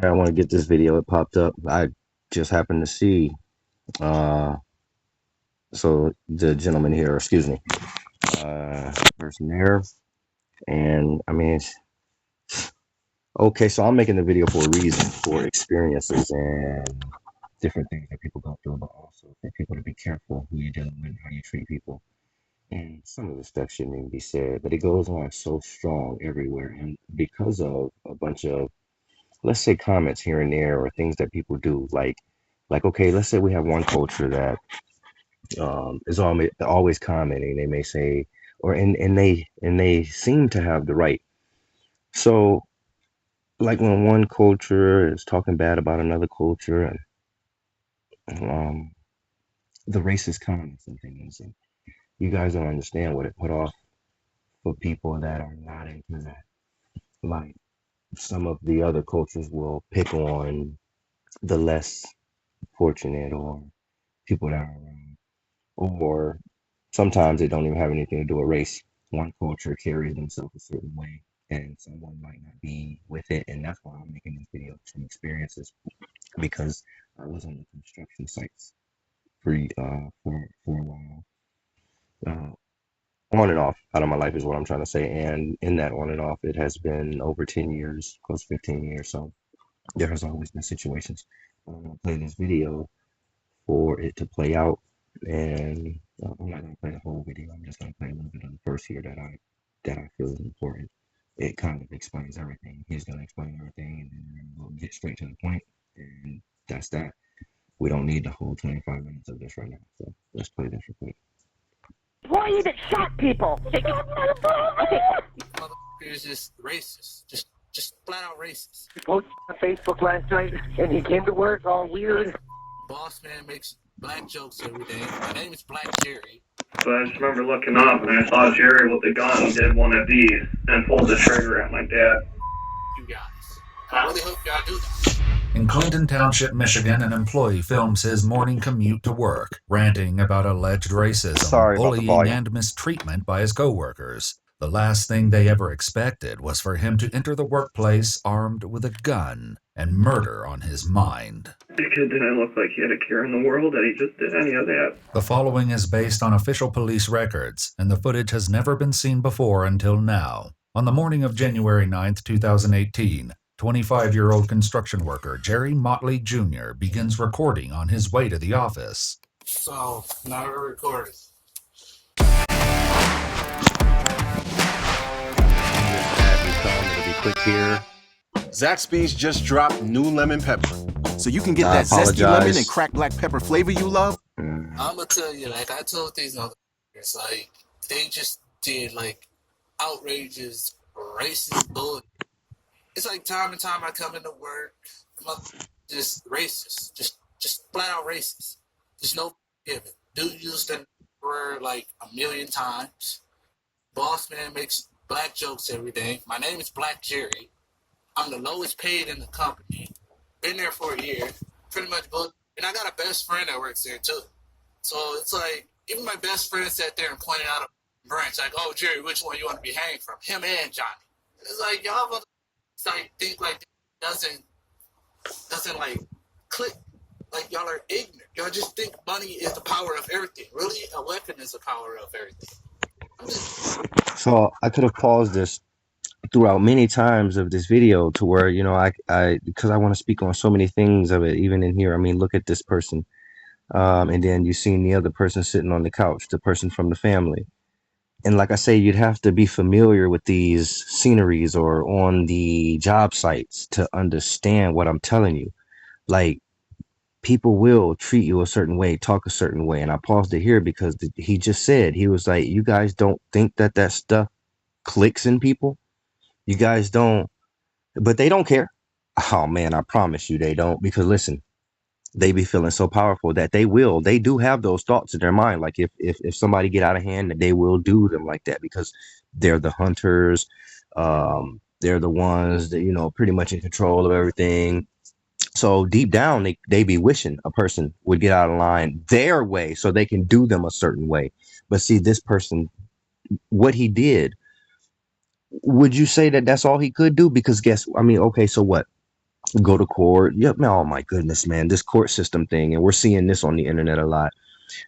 I want to get this video. It popped up. I just happened to see. Uh, so the gentleman here, excuse me, person there, and I mean, okay. So I'm making the video for a reason, for experiences and different things that people go through, but also for people to be careful who you're dealing with, how you treat people. And some of the stuff shouldn't even be said, but it goes on so strong everywhere, and because of a bunch of, let's say, comments here and there or things that people do, like okay, let's say we have one culture that is always commenting. They may say, or and they seem to have the right. So, like when one culture is talking bad about another culture, and the racist comments and things, and you guys don't understand what it put off for people that are not into that. Like some of the other cultures will pick on the less fortunate or people that are around, or sometimes it don't even have anything to do with race. One culture carries themselves a certain way, and someone might not be with it, and that's why I'm making this video from experiences, because I was on the construction sites for a while, uh, on and off out of my life is what I'm trying to say, and in that on and off, it has been over 10 years, close to 15 years. So there has always been situations. I'm gonna play this video for it to play out. And I'm not gonna play the whole video. I'm just gonna play a little bit of the first here that I feel is important. It kind of explains everything. He's gonna explain everything, and then we'll get straight to the point. And that's that. We don't need the whole 25 minutes of this right now. So let's play this real quick. Why you even shot people? Motherfucker just racist. Just flat out racist. He posted on Facebook last night, and he came to work all weird. Boss man makes black jokes every day. My name is Black Jerry. So I just remember looking up and I saw Jerry with the gun did one of these and pulled the trigger at my dad. You guys. I really hope y'all do that. In Clinton Township, Michigan, an employee films his morning commute to work, ranting about alleged racism, bullying, and mistreatment by his coworkers. The last thing they ever expected was for him to enter the workplace armed with a gun and murder on his mind. The kid didn't look like he had a care in the world that he just did any of that. The following is based on official police records, and the footage has never been seen before until now. On the morning of January 9th, 2018, 25-year-old construction worker Jerry Motley Jr. begins recording on his way to the office. So, now we're recording. It'll be quick here. Zaxby's just dropped new lemon pepper, so you can get I that zesty apologize. lemon and cracked black pepper flavor you love. I'm gonna tell you, like I told these motherfuckers, like they just did like outrageous, racist bull. It's like time and time I come into work, just racist, just flat out racist. There's no giving. Dude used the word like a million times. Boss man makes black jokes every day. My name is Black Jerry. I'm the lowest paid in the company. Been there for a year. Pretty much both. And I got a best friend that works there too. So it's like, even my best friend sat there and pointed out a branch, like, oh, Jerry, which one you want to be hanged from? Him and Johnny. It's like, y'all like think like doesn't like click. Like y'all are ignorant. Y'all just think money is the power of everything. Really, a weapon is the power of everything. So I could have paused this throughout many times of this video to where, I because I want to speak on so many things of it, even in here. I mean, look at this person. And then you seen the other person sitting on the couch, the person from the family. And like I say, you'd have to be familiar with these sceneries or on the job sites to understand what I'm telling you. Like, people will treat you a certain way, talk a certain way. And I paused it here because he just said, he was like, you guys don't think that stuff clicks in people? You guys don't, but they don't care. Oh man, I promise you they don't, because listen, they be feeling so powerful that they do have those thoughts in their mind. Like if somebody get out of hand, they will do them like that because they're the hunters. They're the ones that, pretty much in control of everything. So deep down, they be wishing a person would get out of line their way so they can do them a certain way. But see, this person, what he did, would you say that that's all he could do? Because okay, so what? go to court. Yep, man, oh my goodness, man, this court system thing, and we're seeing this on the internet a lot.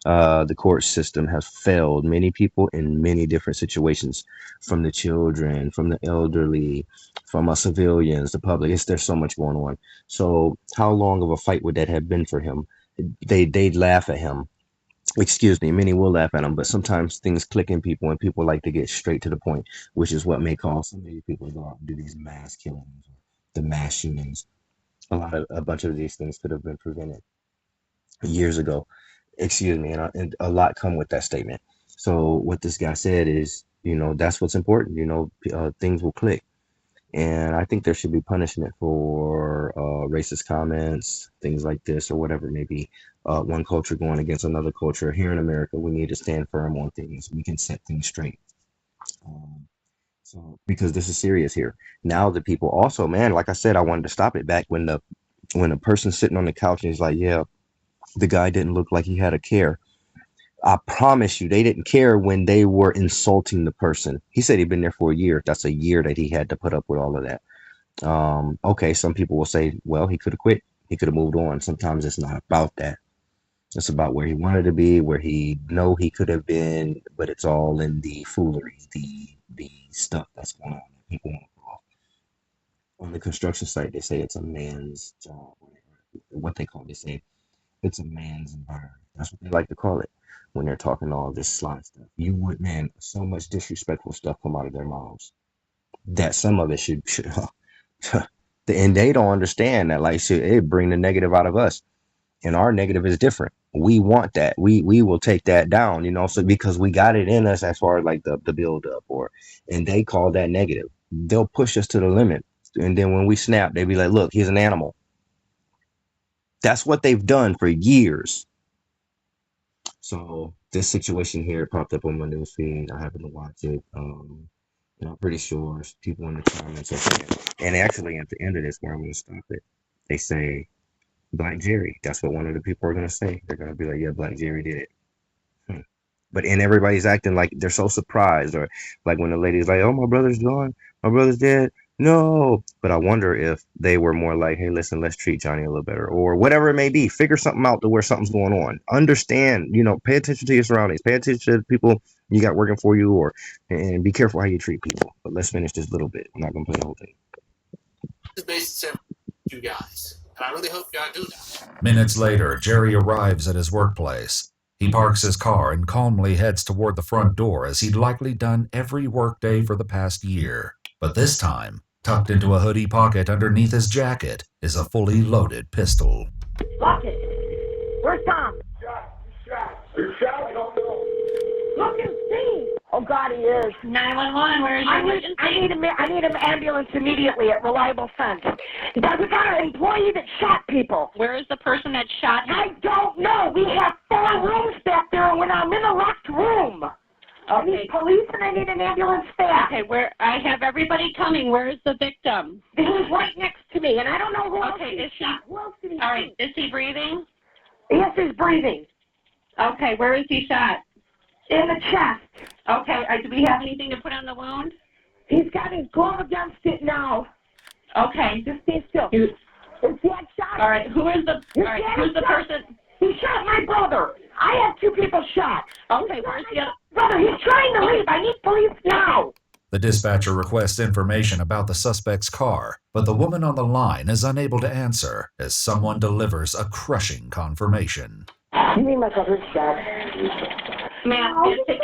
The court system has failed many people in many different situations, from the children, from the elderly, from us civilians, the public. There's so much going on. So how long of a fight would that have been for him? They laugh at him. Excuse me, many will laugh at him, but sometimes things click in people and people like to get straight to the point, which is what may cause so many people to go out and do these mass killings, the mass shootings. A bunch of these things could have been prevented years ago. Excuse me, and a lot come with that statement. So what this guy said is, that's what's important. Things will click, and I think there should be punishment for racist comments, things like this, or whatever it may be. One culture going against another culture. Here in America, we need to stand firm on things. We can set things straight. Um, so because this is serious here. Now the people also, man, like I said, I wanted to stop it back when a person's sitting on the couch and he's like, yeah, the guy didn't look like he had a care. I promise you, they didn't care when they were insulting the person. He said he'd been there for a year. That's a year that he had to put up with all of that. Okay, some people will say, well, he could have quit. He could have moved on. Sometimes it's not about that. It's about where he wanted to be, where he know he could have been, but it's all in the foolery, the stuff that's going on. People want to pull off. On the construction site, they say it's a man's job. What they call it, they say it's a man's environment. That's what they like to call it when they're talking all this sly stuff. You would, man, so much disrespectful stuff come out of their mouths that some of it should and they don't understand that, like, shit, it bring the negative out of us, and our negative is different. We want that. We will take that down, so because we got it in us as far as like the build up, and they call that negative. They'll push us to the limit, and then when we snap, they be like, look, he's an animal. That's what they've done for years. So this situation here popped up on my news feed. I happened to watch it. And I'm pretty sure people in the comments are saying, and actually at the end of this, where I'm going to stop it, they say Black Jerry. That's what one of the people are going to say. They're going to be like, yeah, Black Jerry did it. But and everybody's acting like they're so surprised, or like when the lady's like, "Oh, my brother's gone, my brother's dead." No, but I wonder if they were more like, "Hey, listen, let's treat Johnny a little better," or whatever it may be. Figure something out to where something's going on. Understand, pay attention to your surroundings, pay attention to the people you got working for you, and be careful how you treat people. But let's finish this little bit. I'm not gonna play the whole thing. This basic you guys, and I really hope y'all do that. Minutes later, Jerry arrives at his workplace. He parks his car and calmly heads toward the front door as he'd likely done every workday for the past year. But this time, tucked into a hoodie pocket underneath his jacket, is a fully loaded pistol. Lock it. Where's Tom? You're shot. I don't know. Look and see. Oh, God, he is. 911, where is your emergency? I need an ambulance immediately at Reliable Fence. We got an employee that shot people. Where is the person that shot him? I don't know. We have 4 rooms back there, and when I'm in a locked room. I need police and I need an ambulance staff. Okay, where I have everybody coming. Where is the victim? He's right next to me, and I don't know who else. Okay, is he? Who else did he All right, shoot? is he breathing? Yes, he's breathing. Okay, where is he shot? In the chest. Okay, do we have anything to put on the wound? He's got his glove against it now. Okay. Just stay still. Is that shot? All right, who's the person? He shot my brother. I have 2 people shot. Okay, where's the other? Brother, he's trying to leave. I need police now. The dispatcher requests information about the suspect's car, but the woman on the line is unable to answer as someone delivers a crushing confirmation. You mean my brother's shot? Ma'am, take a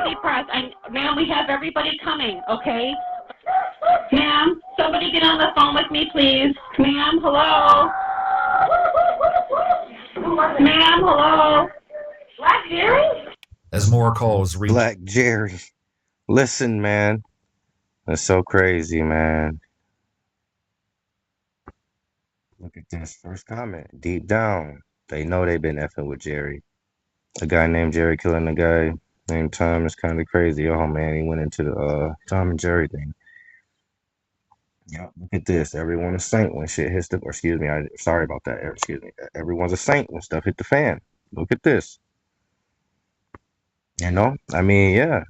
deep breath. Ma'am, we have everybody coming, okay? Ma'am, somebody get on the phone with me, please. Ma'am, hello? Ma'am, hello? Black Jerry? As more calls reach Black Jerry, listen, man, that's so crazy, man. Look at this first comment. Deep down, they know they've been effing with Jerry. A guy named Jerry killing a guy named Tom is kind of crazy. Oh man, he went into the Tom and Jerry thing. Yeah, look at this. Everyone's a saint when shit hits the. Or excuse me, sorry about that. Excuse me. Everyone's a saint when stuff hit the fan. Look at this. I mean, yeah.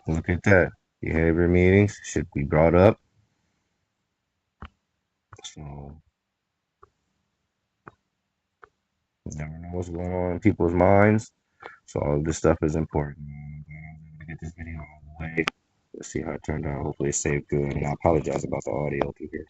Look at that. Behavior meetings should be brought up. So you never know what's going on in people's minds. So all of this stuff is important. I'm gonna get this video out of the way. Let's see how it turned out. Hopefully it saved good. And I apologize about the audio through here.